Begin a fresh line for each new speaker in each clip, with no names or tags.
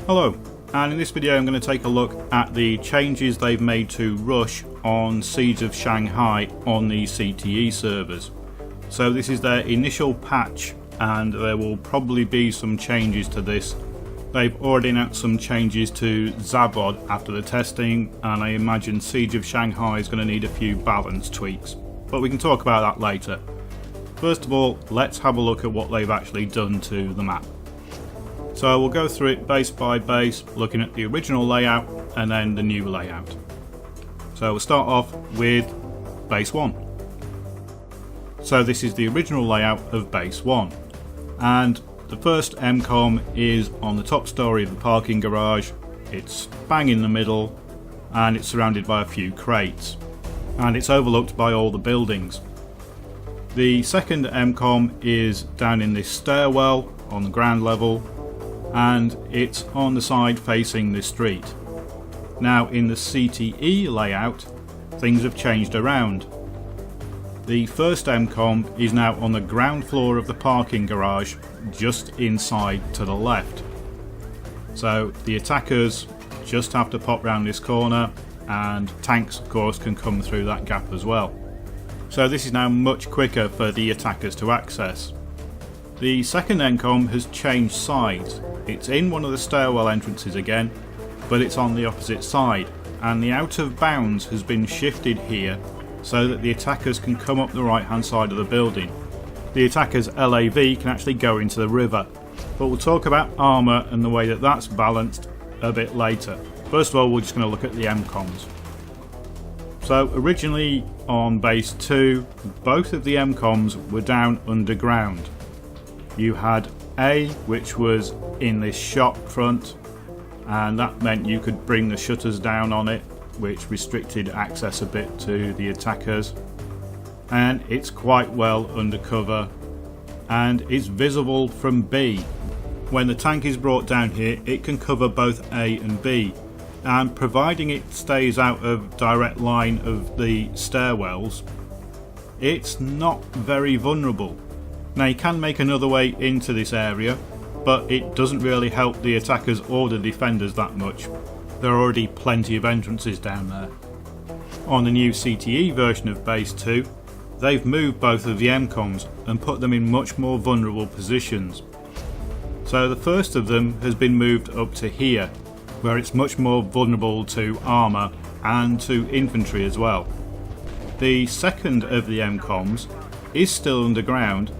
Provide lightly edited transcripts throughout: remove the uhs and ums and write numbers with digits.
Hello, and in this video I'm going to take a look at the changes they've made to Rush on Siege of Shanghai on the CTE servers. So this is their initial patch and there will probably be some changes to this. They've already announced some changes to Zabod after the testing, and I imagine Siege of Shanghai is going to need a few balance tweaks, but we can talk about that later. First of all, let's have a look at what they've actually done to the map. So we'll go through it base by base, looking at the original layout and then the new layout. So we'll start off with base 1. So this is the original layout of base 1, and the first MCOM is on the top story of the parking garage. It's bang in the middle and it's surrounded by a few crates, and it's overlooked by all the buildings. The second MCOM is down in this stairwell on the ground level, and it's on the side facing the street. Now in the CTE layout, things have changed around. The first MCOM is now on the ground floor of the parking garage, just inside to the left. So the attackers just have to pop round this corner, and tanks of course can come through that gap as well. So this is now much quicker for the attackers to access. The second MCOM has changed sides. It's in one of the stairwell entrances again, but it's on the opposite side, and the out of bounds has been shifted here so that the attackers can come up the right hand side of the building. The attackers' LAV can actually go into the river, but we'll talk about armour and the way that that's balanced a bit later. First of all, we're just going to look at the MCOMs. So originally on base 2, both of the MCOMs were down underground. You had A, which was in this shop front, and that meant you could bring the shutters down on it, which restricted access a bit to the attackers. And it's quite well undercover, and it's visible from B. When the tank is brought down here, it can cover both A and B, and providing it stays out of direct line of the stairwells, it's not very vulnerable. Now you can make another way into this area, but it doesn't really help the attackers or the defenders that much. There are already plenty of entrances down there. On the new CTE version of base 2, they've moved both of the MCOMs and put them in much more vulnerable positions. So the first of them has been moved up to here, where it's much more vulnerable to armour and to infantry as well. The second of the MCOMs is still underground,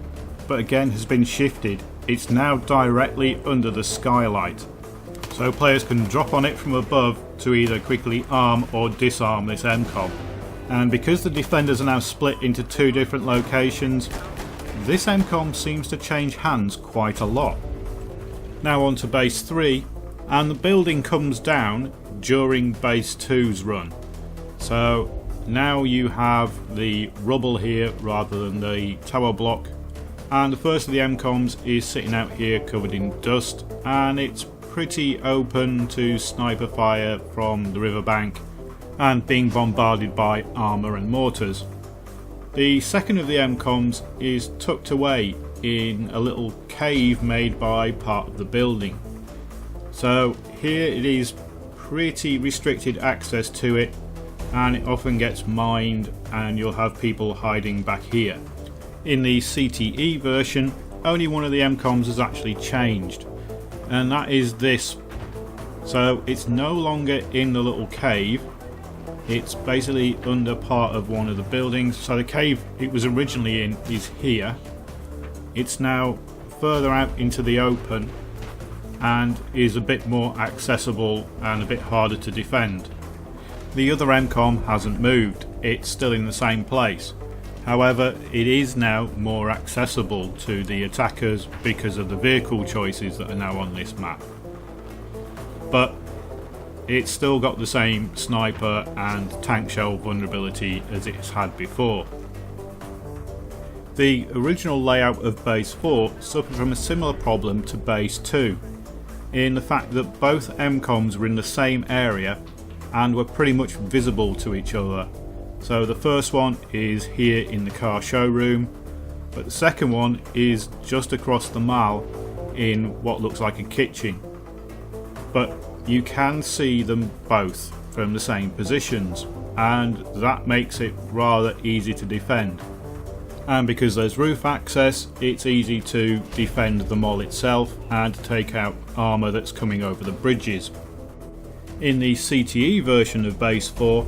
but again has been shifted. It's now directly under the skylight, so players can drop on it from above to either quickly arm or disarm this MCOM. And because the defenders are now split into two different locations, this MCOM seems to change hands quite a lot. Now on to base 3, and the building comes down during base 2's run. So now you have the rubble here rather than the tower block, and the first of the MCOMs is sitting out here covered in dust, and it's pretty open to sniper fire from the riverbank and being bombarded by armour and mortars. The second of the MCOMs is tucked away in a little cave made by part of the building. So here it is pretty restricted access to it, and it often gets mined and you'll have people hiding back here. In the CTE version, only one of the MCOMs has actually changed, and that is this. So it's no longer in the little cave, it's basically under part of one of the buildings. So the cave it was originally in is here. It's now further out into the open and is a bit more accessible and a bit harder to defend. The other MCOM hasn't moved, it's still in the same place. However, it is now more accessible to the attackers because of the vehicle choices that are now on this map. But it's still got the same sniper and tank shell vulnerability as it's had before. The original layout of base 4 suffered from a similar problem to base 2, in the fact that both MCOMs were in the same area and were pretty much visible to each other. So the first one is here in the car showroom, but the second one is just across the mall in what looks like a kitchen. but you can see them both from the same positions, and that makes it rather easy to defend. And because there's roof access, it's easy to defend the mall itself and take out armour that's coming over the bridges. In the CTE version of Base 4,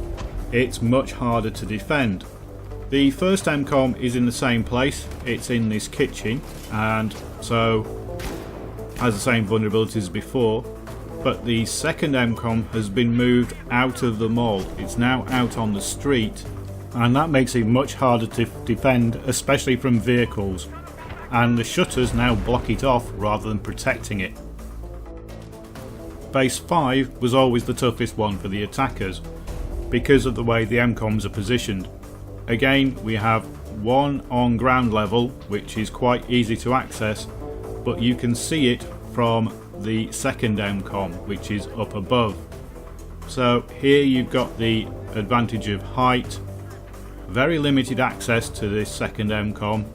it's much harder to defend. The first MCOM is in the same place, it's in this kitchen, and so has the same vulnerabilities as before, but the second MCOM has been moved out of the mall. It's now out on the street, and that makes it much harder to defend, especially from vehicles, and the shutters now block it off rather than protecting it. Base 5 was always the toughest one for the attackers because of the way the MCOMs are positioned. Again, we have one on ground level, which is quite easy to access, but you can see it from the second MCOM, which is up above. So here you've got the advantage of height, very limited access to this second MCOM,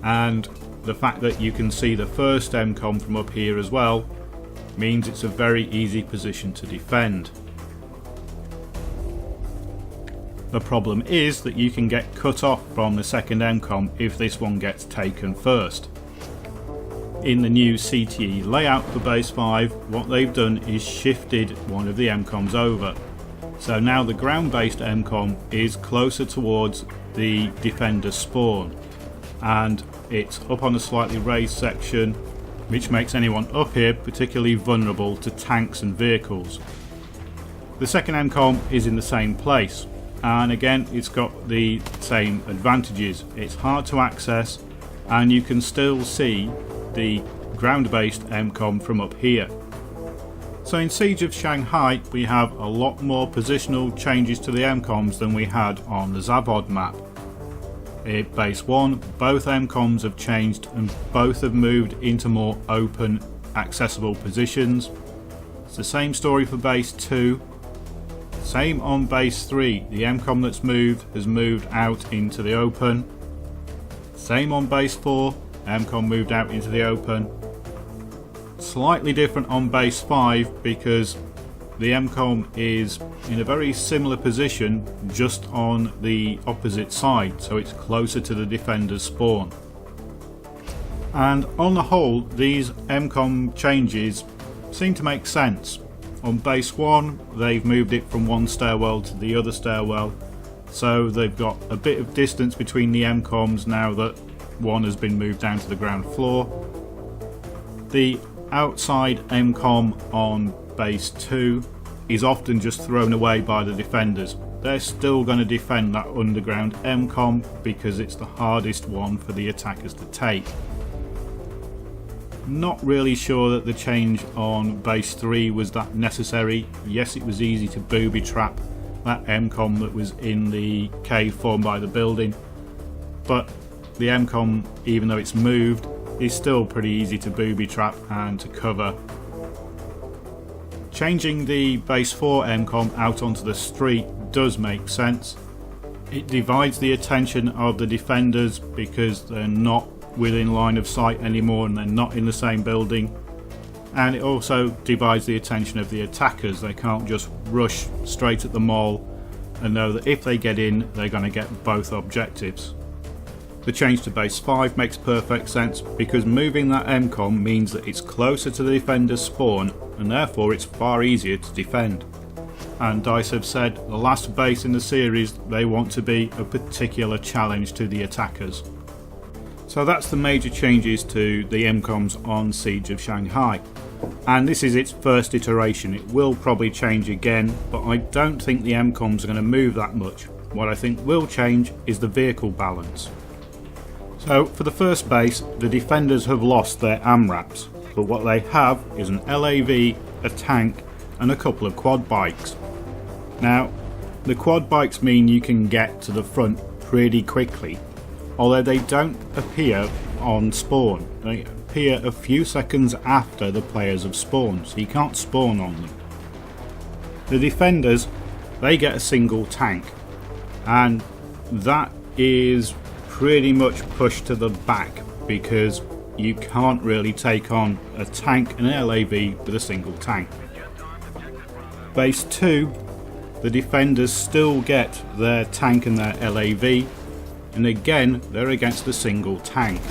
and the fact that you can see the first MCOM from up here as well means it's a very easy position to defend. The problem is that you can get cut off from the second MCOM if this one gets taken first. In the new CTE layout for Base 5, what they've done is shifted one of the MCOMs over. So now the ground-based MCOM is closer towards the defender spawn, and it's up on a slightly raised section, which makes anyone up here particularly vulnerable to tanks and vehicles. The second MCOM is in the same place, and again it's got the same advantages. It's hard to access, and you can still see the ground-based MCOM from up here. So in Siege of Shanghai we have a lot more positional changes to the MCOMs than we had on the Zavod map. At Base 1, both MCOMs have changed and both have moved into more open, accessible positions. It's the same story for Base 2. Same on Base 3, the MCOM that's moved has moved out into the open. Same on Base 4, MCOM moved out into the open. Slightly different on Base 5 because the MCOM is in a very similar position just on the opposite side, so it's closer to the defender's spawn. And on the whole, these MCOM changes seem to make sense. On Base 1 they've moved it from one stairwell to the other stairwell, so they've got a bit of distance between the MCOMs now that one has been moved down to the ground floor. The outside MCOM on Base 2 is often just thrown away by the defenders. They're still going to defend that underground MCOM because it's the hardest one for the attackers to take. Not really sure that the change on Base 3 was that necessary. Yes, it was easy to booby trap that MCOM that was in the cave formed by the building, but the MCOM, even though it's moved, is still pretty easy to booby trap and to cover. Changing the Base 4 MCOM out onto the street does make sense. It divides the attention of the defenders because they're not within line of sight anymore and they're not in the same building, and it also divides the attention of the attackers. They can't just rush straight at the mall and know that if they get in they're going to get both objectives. The change to Base 5 makes perfect sense because moving that MCOM means that it's closer to the defender's spawn and therefore it's far easier to defend. And DICE have said the last base in the series they want to be a particular challenge to the attackers. So that's the major changes to the MCOMs on Siege of Shanghai. And this is its first iteration. It will probably change again, but I don't think the MCOMs are going to move that much. What I think will change is the vehicle balance. So for the first base, the defenders have lost their AMRAPs, but what they have is an LAV, a tank and a couple of quad bikes. Now, the quad bikes mean you can get to the front pretty quickly, although they don't appear on spawn. They appear a few seconds after the players have spawned, so you can't spawn on them. The defenders, they get a single tank, and that is pretty much pushed to the back because you can't really take on a tank and an LAV with a single tank. Base 2, the defenders still get their tank and their LAV, and again they're against a single tank.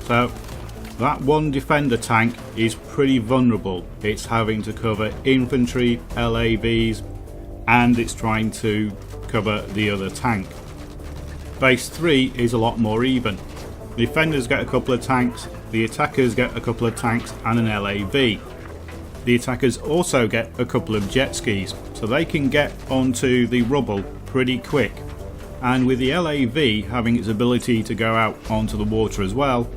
So that one defender tank is pretty vulnerable. It's having to cover infantry, LAVs, and it's trying to cover the other tank. Base 3 is a lot more even. The defenders get a couple of tanks, the attackers get a couple of tanks and an LAV. The attackers also get a couple of jet skis, so they can get onto the rubble pretty quick. And with the LAV having its ability to go out onto the water as well,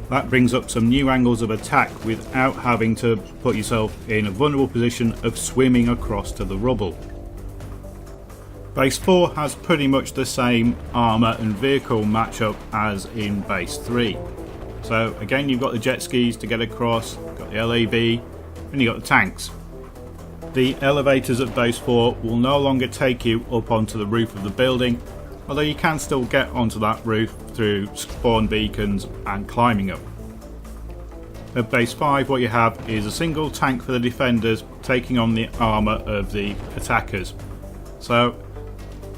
that brings up some new angles of attack without having to put yourself in a vulnerable position of swimming across to the rubble. Base 4 has pretty much the same armour and vehicle matchup as in Base 3. So again, you've got the jet skis to get across, got the LAV, and you've got the tanks. The elevators at Base 4 will no longer take you up onto the roof of the building, although you can still get onto that roof through spawn beacons and climbing up. At Base 5 what you have is a single tank for the defenders taking on the armour of the attackers. So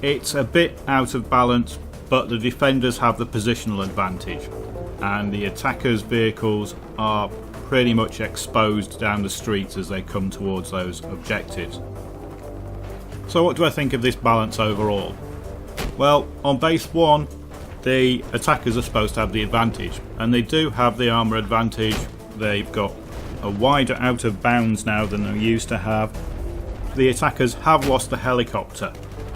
it's a bit out of balance, but the defenders have the positional advantage and the attackers' vehicles are pretty much exposed down the streets as they come towards those objectives. So what do I think of this balance overall? Well, on Base 1 the attackers are supposed to have the advantage, and they do have the armour advantage. They've got a wider out of bounds now than they used to have. The attackers have lost the helicopter,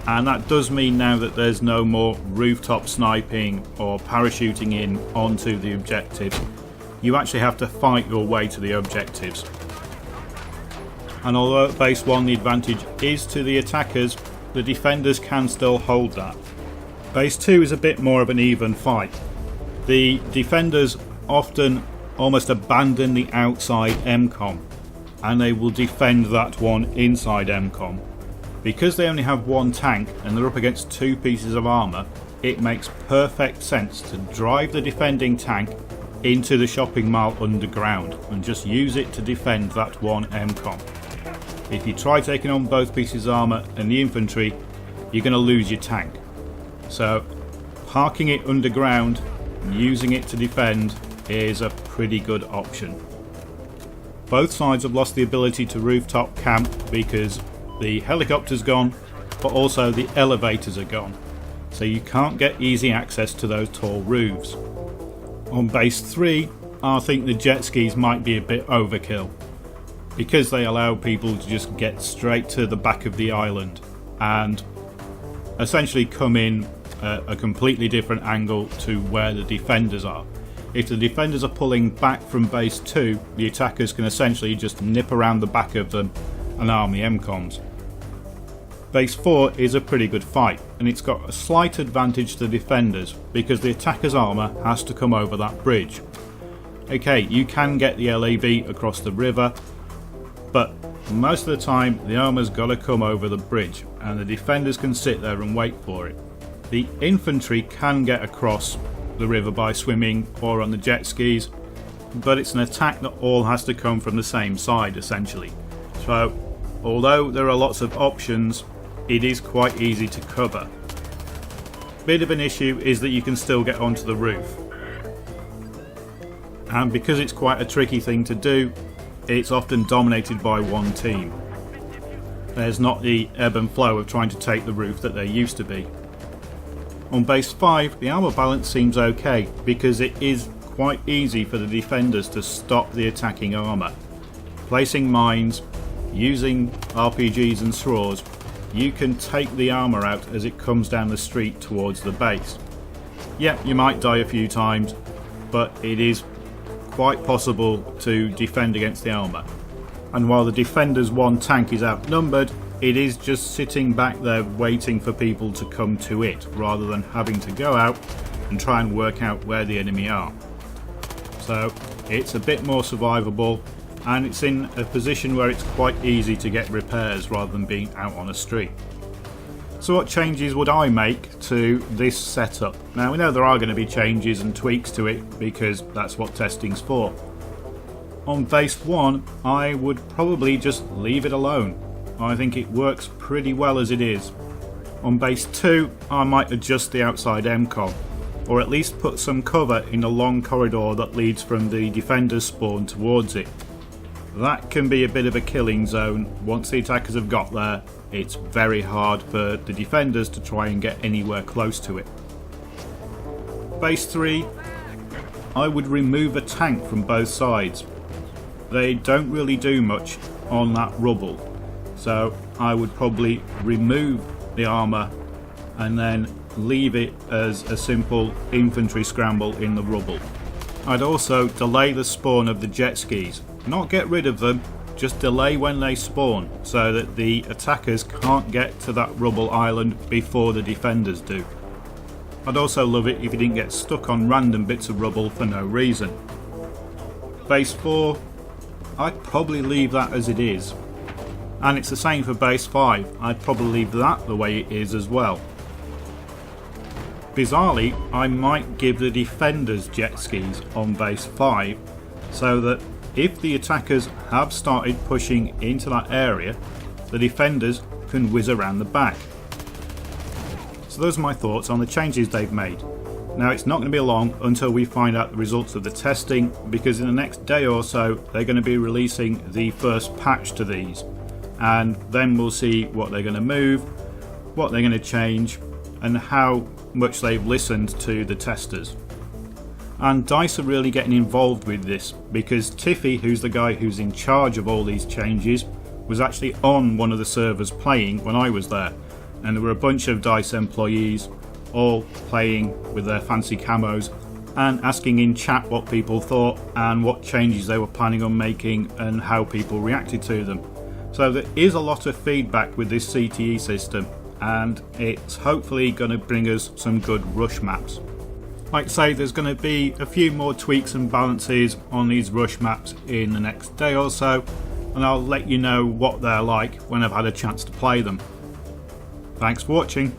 and that does mean now that there's no more rooftop sniping or parachuting in onto the objectives. You actually have to fight your way to the objectives. And although at Base 1 the advantage is to the attackers, the defenders can still hold that. Base 2 is a bit more of an even fight. The defenders often almost abandon the outside MCOM, and they will defend that one inside MCOM. Because they only have one tank and they're up against two pieces of armour, it makes perfect sense to drive the defending tank into the shopping mall underground and just use it to defend that one MCOM. If you try taking on both pieces of armour and the infantry, you're going to lose your tank. So parking it underground and using it to defend is a pretty good option. Both sides have lost the ability to rooftop camp because the helicopter's gone, but also the elevators are gone, so you can't get easy access to those tall roofs. On Base 3 I think the jet skis might be a bit overkill, because they allow people to just get straight to the back of the island and essentially come in a completely different angle to where the defenders are. If the defenders are pulling back from Base 2, the attackers can essentially just nip around the back of them and arm the MCOMs. Base 4 is a pretty good fight, and it's got a slight advantage to the defenders because the attackers' armour has to come over that bridge. Okay, you can get the LAV across the river, but most of the time the armour's got to come over the bridge and the defenders can sit there and wait for it. The infantry can get across the river by swimming or on the jet skis, but it's an attack that all has to come from the same side essentially. So although there are lots of options, it is quite easy to cover. Bit of an issue is that you can still get onto the roof, and because it's quite a tricky thing to do, it's often dominated by one team. There's not the ebb and flow of trying to take the roof that there used to be. On Base 5 the armour balance seems okay because it is quite easy for the defenders to stop the attacking armour. Placing mines, using RPGs and SRAWs, you can take the armour out as it comes down the street towards the base. Yeah, you might die a few times, but it is quite possible to defend against the armour. And while the defenders' one tank is outnumbered, it is just sitting back there waiting for people to come to it, rather than having to go out and try and work out where the enemy are. So it's a bit more survivable, and it's in a position where it's quite easy to get repairs rather than being out on a street. So what changes would I make to this setup? Now we know there are going to be changes and tweaks to it because that's what testing's for. On Base 1 I would probably just leave it alone. I think it works pretty well as it is. On base 2 I might adjust the outside MCOM, or at least put some cover in the long corridor that leads from the defenders spawn towards it. That can be a bit of a killing zone. Once the attackers have got there, it's very hard for the defenders to try and get anywhere close to it. Base 3, I would remove a tank from both sides. They don't really do much on that rubble, so I would probably remove the armour and then leave it as a simple infantry scramble in the rubble. I'd also delay the spawn of the jet skis, not get rid of them, just delay when they spawn so that the attackers can't get to that rubble island before the defenders do. I'd also love it if you didn't get stuck on random bits of rubble for no reason. Base 4, I'd probably leave that as it is. And it's the same for base 5, I'd probably leave that the way it is as well. Bizarrely, I might give the defenders jet skis on base 5 so that if the attackers have started pushing into that area, the defenders can whiz around the back. So those are my thoughts on the changes they've made. Now it's not going to be long until we find out the results of the testing, because in the next day or so they're going to be releasing the first patch to these, and then we'll see what they're going to move, what they're going to change, and how much they've listened to the testers. And DICE are really getting involved with this, because Tiffy, who's the guy who's in charge of all these changes, was actually on one of the servers playing when I was there, and there were a bunch of DICE employees all playing with their fancy camos and asking in chat what people thought and what changes they were planning on making and how people reacted to them. So there is a lot of feedback with this CTE system, and it's hopefully going to bring us some good rush maps. Like I say, there's going to be a few more tweaks and balances on these rush maps in the next day or so, and I'll let you know what they're like when I've had a chance to play them. Thanks for watching.